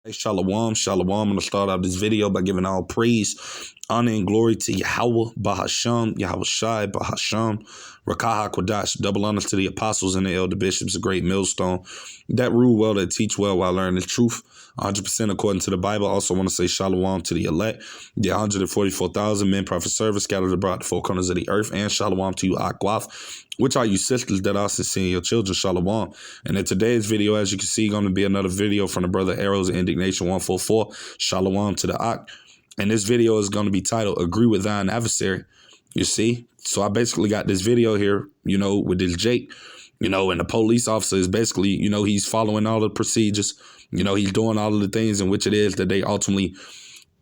Hey, Shalom, shalom. I'm going to start out this video by giving all praise, honor, and glory to Yahweh, Bahasham, Yahweh Shai, Bahasham, Rakaha Kodash. Double honors to the apostles and the elder bishops, a great millstone that rule well, that teach well while learning the truth, 100% according to the Bible. Also want to say shalom to the elect, the 144,000 men, prophet service scattered abroad the four corners of the earth, and shalom to you, Akwaf, which are you sisters that are sincere, your children, shalom. And in today's video, as you can see, going to be another video from the brother Arrows of Indignation 144, shalom to the Ak. And this video is going to be titled, Agree with Thine Adversary. You see? So I basically got this video here, with this Jake, and the police officer is basically, he's following all the procedures. He's doing all of the things in which it is that they ultimately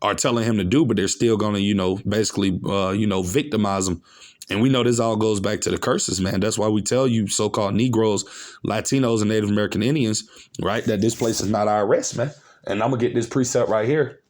are telling him to do, but they're still going to, basically, victimize him. And we know this all goes back to the curses, man. That's why we tell you so-called Negroes, Latinos, and Native American Indians, right, that this place is not our rest, man. And I'm going to get this precept right here.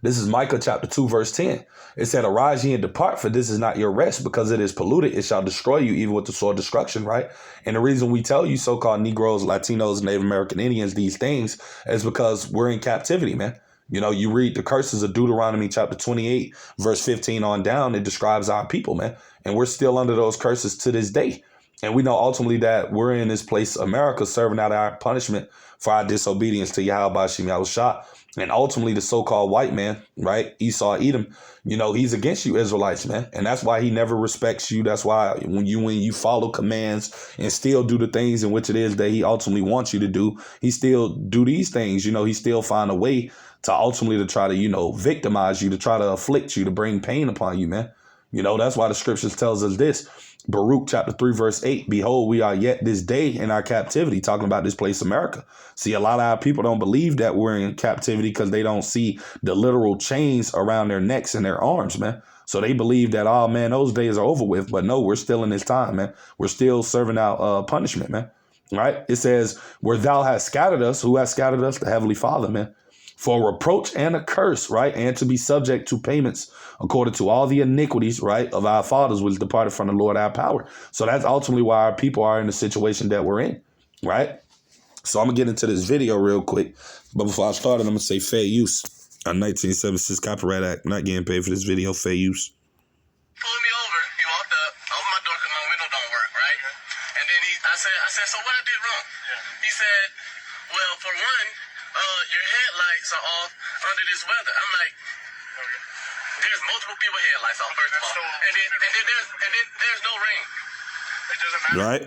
This is Micah chapter 2, verse 10. It said, arise ye and depart, for this is not your rest, because it is polluted. It shall destroy you, even with the sword of destruction, right? And the reason we tell you so-called Negroes, Latinos, Native American Indians these things is because we're in captivity, man. You read the curses of Deuteronomy chapter 28, verse 15 on down. It describes our people, man. And we're still under those curses to this day. And we know ultimately that we're in this place, America, serving out our punishment for our disobedience to Yahweh Bashim Yahushua. And ultimately the so-called white man, right, Esau Edom, he's against you Israelites, man. And that's why he never respects you. That's why when you follow commands and still do the things in which it is that he ultimately wants you to do, he still do these things. He still find a way to ultimately to try to, victimize you, to try to afflict you, to bring pain upon you, man. That's why the scriptures tells us this. Baruch chapter 3, verse 8, behold, we are yet this day in our captivity, talking about this place, America. See, a lot of our people don't believe that we're in captivity because they don't see the literal chains around their necks and their arms, man. So they believe that, oh, man, those days are over with. But no, we're still in this time, man. We're still serving out punishment, man. Right? It says, where thou hast scattered us, who has scattered us? The Heavenly Father, man. For a reproach and a curse, right? And to be subject to payments according to all the iniquities, right, of our fathers which departed from the Lord our power. So that's ultimately why our people are in the situation that we're in, right? So I'm going to get into this video real quick. But before I start it, I'm going to say fair use. A 1976 Copyright Act. Not getting paid for this video. Fair use. Pulled me over. He walked up, opened my door because my window don't work, right? And then I said, so what I did wrong? He said, well, for one, your headlights are off under this weather. I'm like, there's multiple people headlights off, first of all. And then there's no rain. It doesn't matter. Right.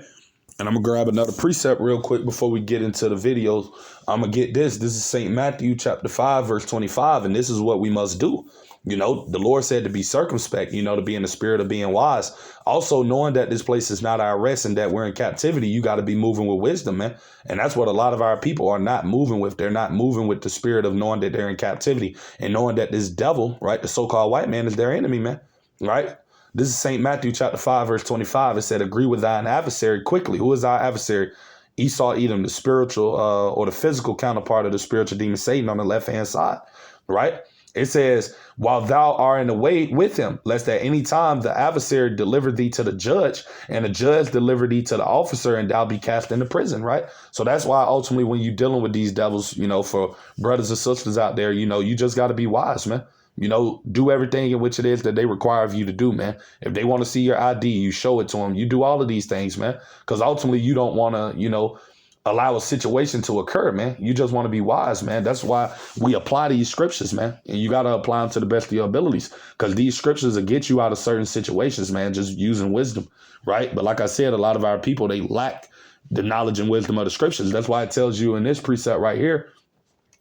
And I'm going to grab another precept real quick before we get into the videos. I'm going to get this. This is St. Matthew chapter 5, verse 25. And this is what we must do. The Lord said to be circumspect, to be in the spirit of being wise. Also, knowing that this place is not our rest and that we're in captivity, you got to be moving with wisdom, man. And that's what a lot of our people are not moving with. They're not moving with the spirit of knowing that they're in captivity and knowing that this devil, right, the so-called white man is their enemy, man. Right. This is St. Matthew chapter 5, verse 25. It said, agree with thine adversary quickly. Who is our adversary? Esau Edom, the spiritual or the physical counterpart of the spiritual demon Satan on the left-hand side. Right. It says, while thou art in the way with him, lest at any time the adversary deliver thee to the judge, and the judge deliver thee to the officer, and thou be cast into prison, right? So that's why ultimately when you're dealing with these devils, for brothers and sisters out there, you just got to be wise, man. Do everything in which it is that they require of you to do, man. If they want to see your ID, you show it to them. You do all of these things, man, because ultimately you don't want to, allow a situation to occur, man. You just want to be wise, man. That's why we apply these scriptures, man. And you got to apply them to the best of your abilities, because these scriptures will get you out of certain situations, man, just using wisdom, right? But like I said, a lot of our people, they lack the knowledge and wisdom of the scriptures. That's why it tells you in this precept right here,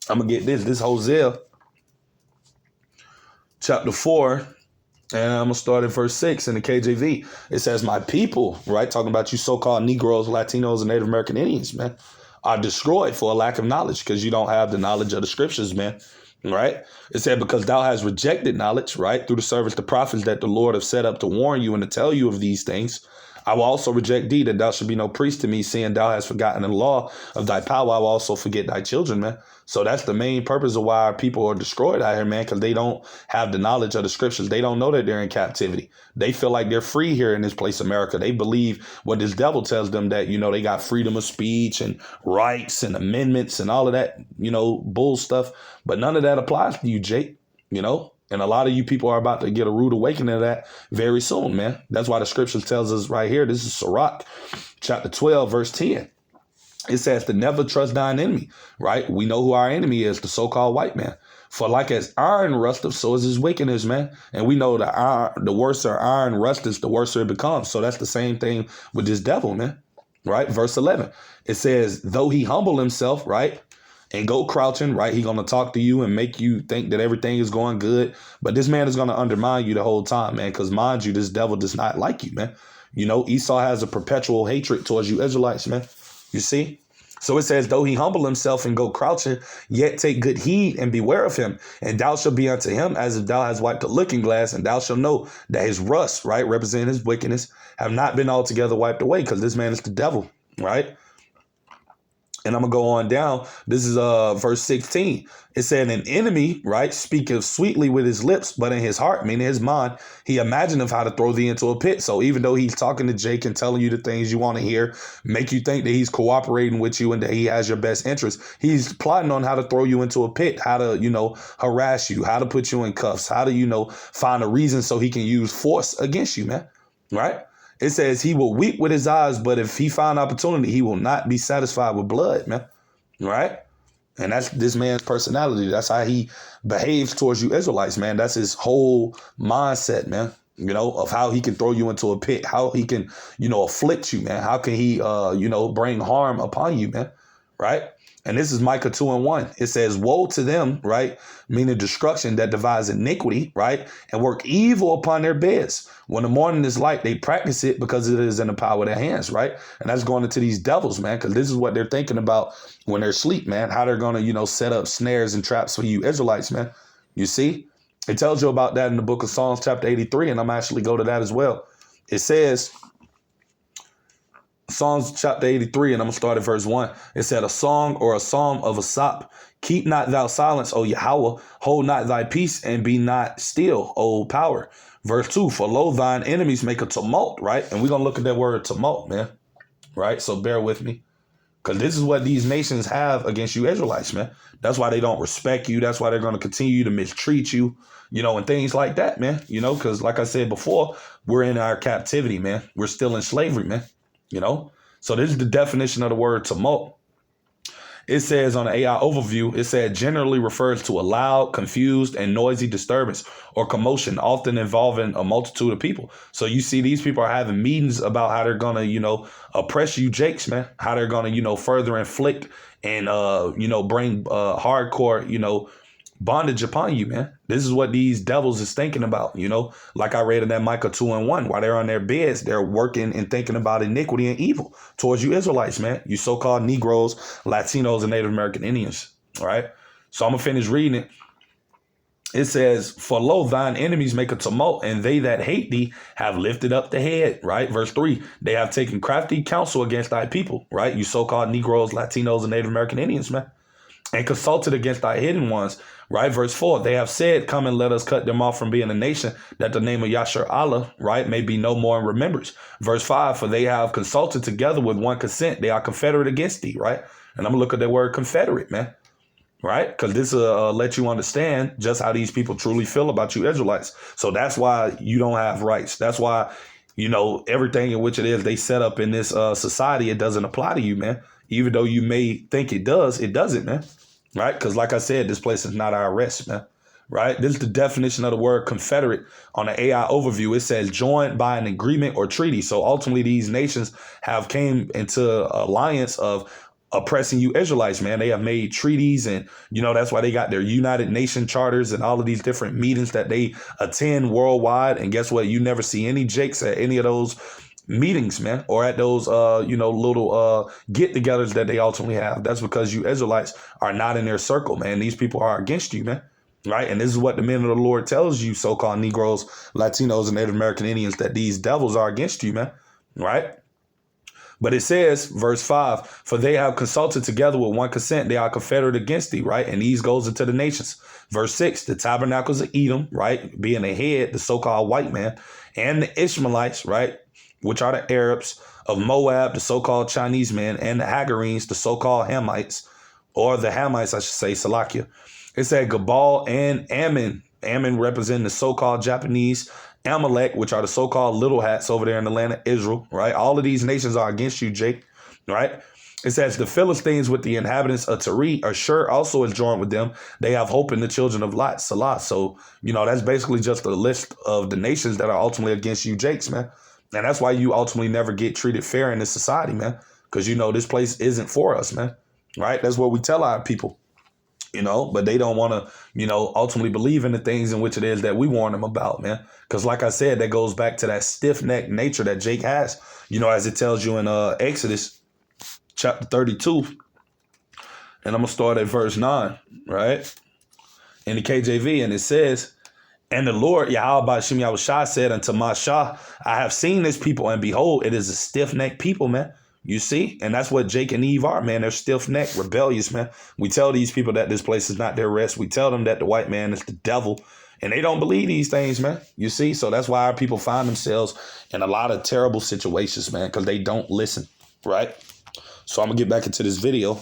I'm going to get this Hosea chapter 4, and I'm going to start at verse 6 in the KJV. It says, my people, right, talking about you so-called Negroes, Latinos, and Native American Indians, man, are destroyed for a lack of knowledge, because you don't have the knowledge of the scriptures, man, right? It said, because thou hast rejected knowledge, right, through the service of the prophets that the Lord have set up to warn you and to tell you of these things. I will also reject thee, that thou should be no priest to me, seeing thou hast forgotten the law of thy power. I will also forget thy children, man. So that's the main purpose of why people are destroyed out here, man, because they don't have the knowledge of the scriptures. They don't know that they're in captivity. They feel like they're free here in this place, America. They believe what this devil tells them, that, they got freedom of speech and rights and amendments and all of that, bull stuff. But none of that applies to you, Jake, And a lot of you people are about to get a rude awakening of that very soon, man. That's why the scripture tells us right here. This is Sirach, chapter 12, verse 10. It says to never trust thine enemy, right? We know who our enemy is, the so-called white man. For like as iron rusteth, so is his wickedness, man. And we know that the worse our iron rusteth, the worse it becomes. So that's the same thing with this devil, man, right? Verse 11, it says, though he humble himself, right, and go crouching, right, he's going to talk to you and make you think that everything is going good. But this man is going to undermine you the whole time, man, because mind you, this devil does not like you, man. Esau has a perpetual hatred towards you Israelites, man. You see? So it says, though he humble himself and go crouching, yet take good heed and beware of him. And thou shalt be unto him as if thou hast wiped a looking glass, and thou shalt know that his rust, right, representing his wickedness, have not been altogether wiped away, because this man is the devil, right? And I'm going to go on down. This is verse 16. It said, an enemy, right, speaketh sweetly with his lips, but in his heart, meaning his mind, he imagineth how to throw thee into a pit. So even though he's talking to Jake and telling you the things you want to hear, make you think that he's cooperating with you and that he has your best interest, he's plotting on how to throw you into a pit, how to, harass you, how to put you in cuffs, how to, find a reason so he can use force against you, man, right? It says he will weep with his eyes, but if he find opportunity, he will not be satisfied with blood, man. Right? And that's this man's personality. That's how he behaves towards you Israelites, man. That's his whole mindset, man. Of how he can throw you into a pit, how he can, afflict you, man. How can he, bring harm upon you, man. Right? And this is Micah 2:1. It says, woe to them, right? Meaning destruction that devise iniquity, right? And work evil upon their beds. When the morning is light, they practice it because it is in the power of their hands, right? And that's going into these devils, man, because this is what they're thinking about when they're asleep, man. How they're going to, set up snares and traps for you Israelites, man. You see? It tells you about that in the book of Psalms, chapter 83, and I'm actually go to that as well. It says, Psalms chapter 83, and I'm going to start at verse 1. It said, a song or a psalm of a sop. Keep not thou silence, O Yahweh. Hold not thy peace and be not still, O power. Verse 2, for lo, thine enemies make a tumult, right? And we're going to look at that word tumult, man, right? So bear with me, because this is what these nations have against you Israelites, man. That's why they don't respect you. That's why they're going to continue to mistreat you, and things like that, man, because like I said before, we're in our captivity, man. We're still in slavery, man. So this is the definition of the word tumult. It says on the AI overview, it said generally refers to a loud, confused, and noisy disturbance or commotion, often involving a multitude of people. So you see these people are having meetings about how they're going to, oppress you Jakes, man, how they're going to, further inflict and, bring hardcore, bondage upon you, man. This is what these devils is thinking about, like I read in that Micah 2:1, while they're on their beds, they're working and thinking about iniquity and evil towards you Israelites, man, you so-called Negroes, Latinos, and Native American Indians. All right. So I'm going to finish reading it. It says, for lo, thine enemies make a tumult, and they that hate thee have lifted up the head, right? Verse 3, they have taken crafty counsel against thy people, right? You so-called Negroes, Latinos, and Native American Indians, man, and consulted against thy hidden ones, right? Verse 4, they have said, come and let us cut them off from being a nation, that the name of Yasher Allah, right, may be no more in remembrance. Verse 5, for they have consulted together with one consent. They are confederate against thee, right? And I'm going to look at that word confederate, man, right? Because this will let you understand just how these people truly feel about you Israelites. So that's why you don't have rights. That's why, everything in which it is they set up in this society, it doesn't apply to you, man. Even though you may think it does, it doesn't, man. Right? Because like I said, this place is not our rest, man. Right? This is the definition of the word confederate on the AI overview. It says joined by an agreement or treaty. So ultimately, these nations have came into alliance of oppressing you Israelites, man. They have made treaties, and, that's why they got their United Nation charters and all of these different meetings that they attend worldwide. And guess what? You never see any Jakes at any of those meetings, man, or at those, little get-togethers that they ultimately have. That's because you Israelites are not in their circle, man. These people are against you, man, right? And this is what the men of the Lord tells you, so-called Negroes, Latinos, and Native American Indians, that these devils are against you, man, right? But it says, verse 5, for they have consulted together with one consent. They are confederate against thee, right? And these goes into the nations. Verse 6, the tabernacles of Edom, right? Being the head, the so-called white man, and the Ishmaelites, right? Which are the Arabs of Moab, the so-called Chinese men, and the Hagarenes, the so-called Hamites, or the Hamites, I should say, Salakia. It said Gabal and Ammon. Ammon representing the so-called Japanese, Amalek, which are the so-called little hats over there in the land of Israel, right? All of these nations are against you, Jake, right? It says the Philistines with the inhabitants of Tari, Ashur also is joined with them. They have hope in the children of Lot, Salah. So, that's basically just a list of the nations that are ultimately against you, Jakes, man. And that's why you ultimately never get treated fair in this society, man. Because, this place isn't for us, man, right? That's what we tell our people. But they don't want to, ultimately believe in the things in which it is that we warn them about, man. Because like I said, that goes back to that stiff-necked nature that Jake has, as it tells you in Exodus chapter 32. And I'm going to start at verse 9, right? In the KJV, and it says, and the Lord, Yahweh Ba'Shem Yahushua, said unto Mashah, I have seen this people, and behold, it is a stiff-necked people, man. You see? And that's what Jake and Eve are, man. They're stiff-necked, rebellious, man. We tell these people that this place is not their rest. We tell them that the white man is the devil. And they don't believe these things, man. You see? So that's why our people find themselves in a lot of terrible situations, man, because they don't listen, right? So I'm going to get back into this video.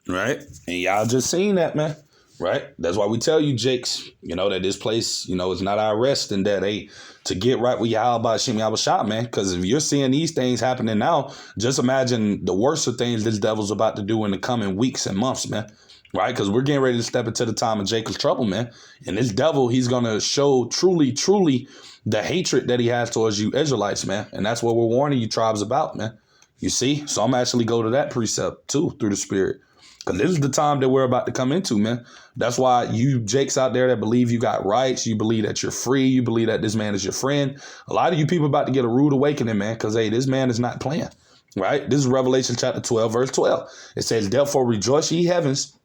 Right? And y'all just seen that, man. Right? That's why we tell you, Jakes, that this place, is not our rest and that, hey, to get right with Yahweh Ba'Shem Yahushua, man. Because if you're seeing these things happening now, just imagine the worst of things this devil's about to do in the coming weeks and months, man. Right? Because we're getting ready to step into the time of Jacob's trouble, man. And this devil, he's going to show truly the hatred that he has towards you Israelites, man. And that's what we're warning you tribes about, man. You see? So I'm actually go to that precept, too, through the Spirit. Because this is the time that we're about to come into, man. That's why you Jakes out there that believe you got rights, you believe that you're free, you believe that this man is your friend. A lot of you people about to get a rude awakening, man, because, hey, this man is not playing, right? This is Revelation chapter 12, verse 12. It says, therefore rejoice ye heavens,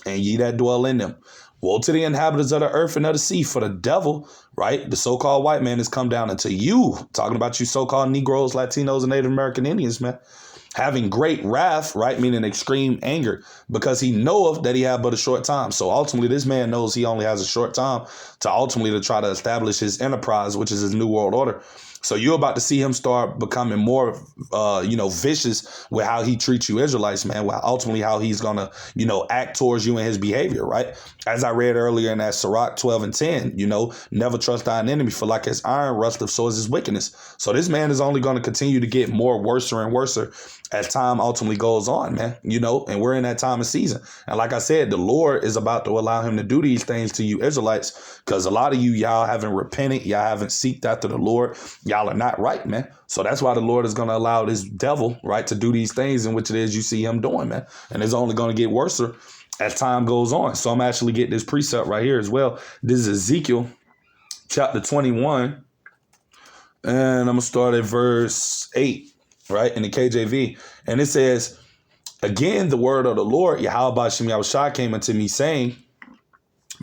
and ye that dwell in them. Woe to the inhabitants of the earth and of the sea, for the devil, right, the so-called white man, has come down unto you, talking about you so-called Negroes, Latinos, and Native American Indians, man. Having great wrath, right, meaning extreme anger, because he knoweth that he had but a short time. So ultimately, this man knows he only has a short time to ultimately to try to establish his enterprise, which is his new world order. So you're about to see him start becoming more, vicious with how he treats you Israelites, man. Well, ultimately how he's going to, act towards you and his behavior, right? As I read earlier in that Sirach 12 and 10, never trust thine enemy, for like his iron rusteth, so is his wickedness. So this man is only going to continue to get more worser and worser as time ultimately goes on, man, and we're in that time of season. And like I said, the Lord is about to allow him to do these things to you Israelites, because a lot of y'all haven't repented. Y'all haven't seeked after the Lord. Y'all are not right, man. So that's why the Lord is going to allow this devil, right, to do these things in which it is you see him doing, man. And it's only going to get worser as time goes on. So I'm actually getting this precept right here as well. This is Ezekiel chapter 21. And I'm going to start at verse 8. Right, in the KJV. And it says, again, the word of the Lord, Yahweh Ba'Shem Yahushua, came unto me saying,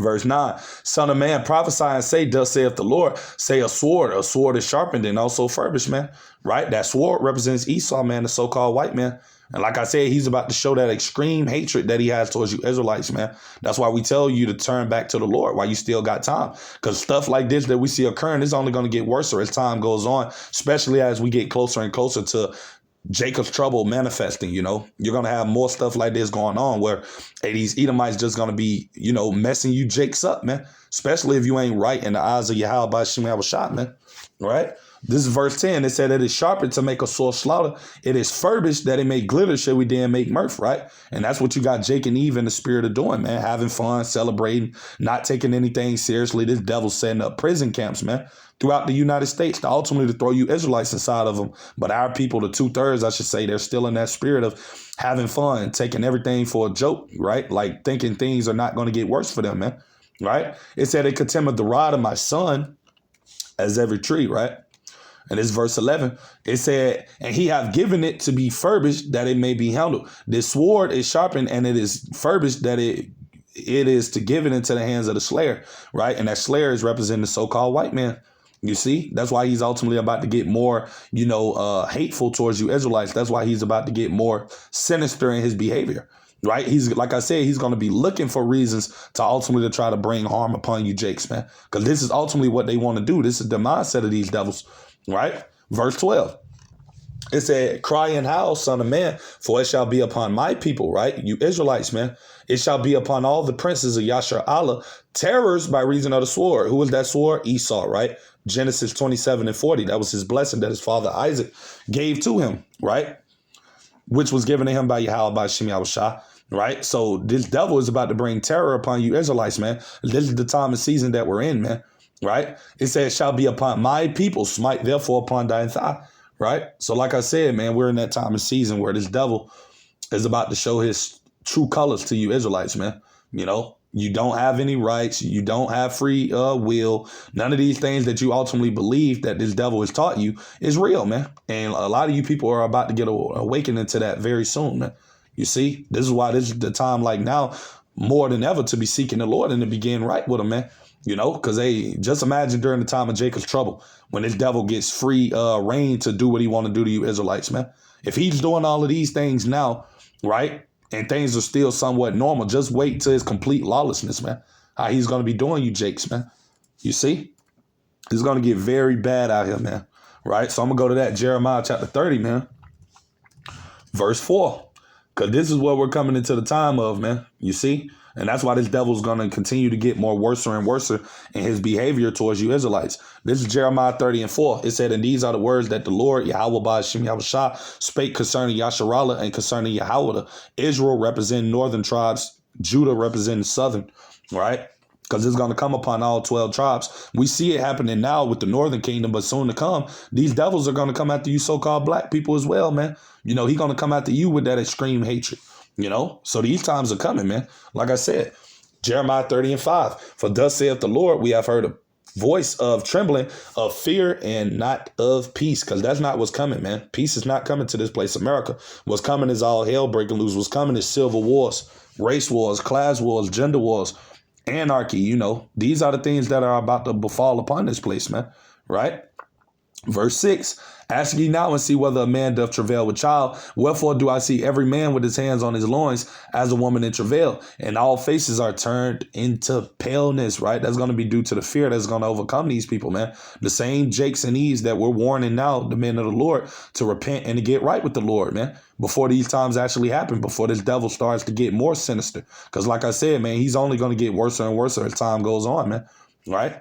Verse 9, son of man, prophesy and say, thus saith the Lord, say a sword is sharpened and also furbished, man, right? That sword represents Esau, man, the so-called white man. And like I said, he's about to show that extreme hatred that he has towards you Israelites, man. That's why we tell you to turn back to the Lord while you still got time. Because stuff like this that we see occurring is only going to get worse as time goes on, especially as we get closer and closer to Jacob's trouble manifesting. You're going to have more stuff like this going on where these Edomites just going to be, messing you Jakes up, man. Especially if you ain't right in the eyes of Yahweh by Shem Yahushua, man. Right? This is verse 10. It said it is sharpened to make a sore slaughter. It is furbished that it may glitter, shall we then make mirth, right? And that's what you got Jake and Eve in the spirit of doing, man. Having fun, celebrating, not taking anything seriously. This devil's setting up prison camps, man, throughout the United States to ultimately to throw you Israelites inside of them. But our people, the 2/3, I should say, they're still in that spirit of having fun, taking everything for a joke, right? Like thinking things are not going to get worse for them, man, right? It said it contemneth the rod of my son as every tree, right? And this verse 11, it said, and he hath given it to be furbished that it may be handled. This sword is sharpened and it is furbished that it is to give it into the hands of the slayer, right? And that slayer is representing the so-called white man. You see, that's why he's ultimately about to get more, hateful towards you Israelites. That's why he's about to get more sinister in his behavior, right? He's, like I said, he's going to be looking for reasons to ultimately to try to bring harm upon you Jakes, man, because this is ultimately what they want to do. This is the mindset of these devils, right? Verse 12. It said, cry and howl, son of man, for it shall be upon my people, right? You Israelites, man. It shall be upon all the princes of Yasher Allah, terrors by reason of the sword. Who was that sword? Esau, right? Genesis 27:40. That was his blessing that his father Isaac gave to him, right? Which was given to him by Yahweh, by Shem Yahushua, right? So this devil is about to bring terror upon you Israelites, man. This is the time and season that we're in, man, right? It says, shall be upon my people, smite therefore upon thine thigh, right? So like I said, man, we're in that time and season where this devil is about to show his true colors to you Israelites, man. You don't have any rights. You don't have free will. None of these things that you ultimately believe that this devil has taught you is real, man. And a lot of you people are about to get awakened into that very soon, man. You see, this is why this is the time like now more than ever to be seeking the Lord and to begin right with him, man. Because just imagine during the time of Jacob's trouble when this devil gets free reign to do what he want to do to you Israelites, man. If he's doing all of these things now, right? And things are still somewhat normal. Just wait till his complete lawlessness, man. How he's going to be doing you Jakes, man. You see? It's going to get very bad out here, man. Right? So I'm going to go to that Jeremiah chapter 30, man. Verse 4. Because this is what we're coming into the time of, man. You see? And that's why this devil's going to continue to get more worse and worse in his behavior towards you Israelites. This is Jeremiah 30:4. It said, and these are the words that the Lord, Yahweh by Shem Yahushua, spake concerning Yasharallah and concerning Yahweh. Israel representing northern tribes, Judah representing southern, right? Because it's going to come upon all 12 tribes. We see it happening now with the northern kingdom, but soon to come, these devils are going to come after you so-called black people as well, man. He's going to come after you with that extreme hatred. So these times are coming, man. Like I said, Jeremiah 30:5. For thus saith the Lord, we have heard a voice of trembling, of fear, and not of peace. Because that's not what's coming, man. Peace is not coming to this place, America. What's coming is all hell breaking loose. What's coming is civil wars, race wars, class wars, gender wars, anarchy. These are the things that are about to befall upon this place, man. Right? Verse 6, ask ye now and see whether a man doth travail with child. Wherefore do I see every man with his hands on his loins as a woman in travail, and all faces are turned into paleness, right? That's going to be due to the fear that's going to overcome these people, man. The same Jakes and Eves that we're warning now, the men of the Lord, to repent and to get right with the Lord, man, before these times actually happen, before this devil starts to get more sinister. Because like I said, man, he's only going to get worse and worse as time goes on, man, right?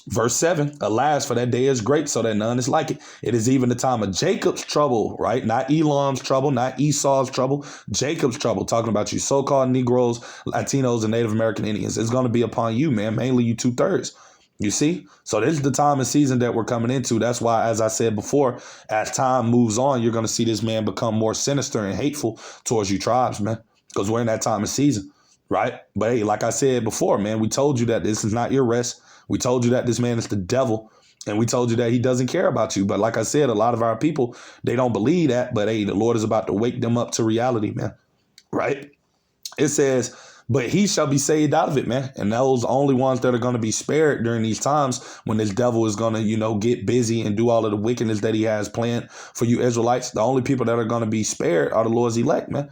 Verse 7, alas, for that day is great, so that none is like it. It is even the time of Jacob's trouble, right? Not Elam's trouble, not Esau's trouble, Jacob's trouble, talking about you so-called Negroes, Latinos, and Native American Indians. It's going to be upon you, man, mainly you 2/3. You see? So this is the time and season that we're coming into. That's why, as I said before, as time moves on, you're going to see this man become more sinister and hateful towards you tribes, man, because we're in that time and season, right? But hey, like I said before, man, we told you that this is not your rest. We told you that this man is the devil, and we told you that he doesn't care about you. But like I said, a lot of our people, they don't believe that. But hey, the Lord is about to wake them up to reality, man. Right? It says, But he shall be saved out of it, man. And those only ones that are going to be spared during these times when this devil is going to, get busy and do all of the wickedness that he has planned for you Israelites. The only people that are going to be spared are the Lord's elect, man.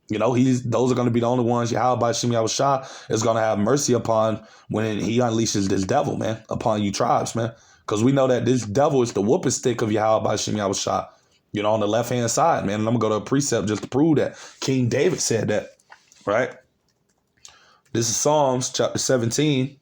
Those are going to be the only ones Yahweh Shem Shah is going to have mercy upon when he unleashes this devil, man, upon you tribes, man. Because we know that this devil is the whooping stick of Yahweh Shem Shah, on the left-hand side, man. And I'm going to go to a precept just to prove that. King David said that, right? This is Psalms chapter 17.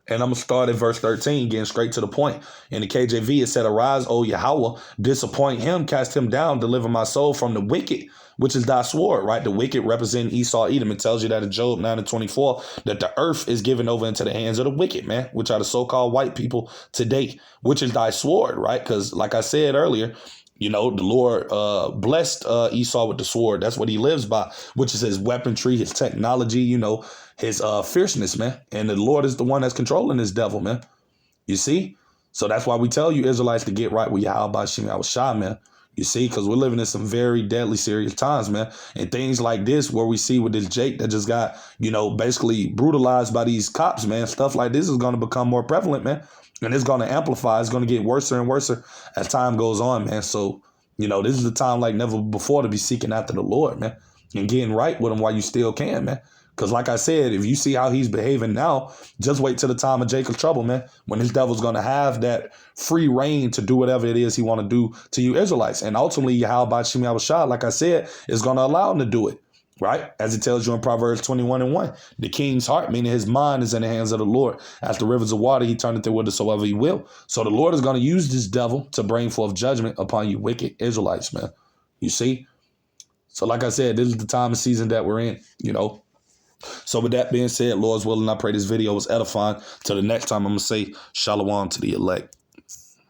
And I'm going to start at verse 13, getting straight to the point. In the KJV, it said, "Arise, O Yahweh, disappoint him, cast him down, deliver my soul from the wicked, which is thy sword," right? The wicked representing Esau, Edom. It tells you that in Job 9:24, that the earth is given over into the hands of the wicked, man, which are the so-called white people today, which is thy sword, right? Because like I said earlier, the Lord blessed Esau with the sword. That's what he lives by, which is his weaponry, his technology, his fierceness, man. And the Lord is the one that's controlling this devil, man. You see? So that's why we tell you Israelites to get right with Yahweh Shem Shah, man. You see, because we're living in some very deadly, serious times, man. And things like this, where we see with this Jake that just got, basically brutalized by these cops, man. Stuff like this is going to become more prevalent, man. And it's going to amplify. It's going to get worse and worse as time goes on, man. So, this is a time like never before to be seeking after the Lord, man. And getting right with him while you still can, man. Because like I said, if you see how he's behaving now, just wait till the time of Jacob's trouble, man, when this devil's going to have that free reign to do whatever it is he want to do to you Israelites. And ultimately, Yahweh Shem Shah, like I said, is going to allow him to do it, right? As it tells you in Proverbs 21:1, the king's heart, meaning his mind, is in the hands of the Lord. As the rivers of water, he turneth it whithersoever he will. So the Lord is going to use this devil to bring forth judgment upon you wicked Israelites, man. You see? So like I said, this is the time and season that we're in, So with that being said, Lord's willing, I pray this video was edifying. Till the next time, I'm going to say shalom to the elect.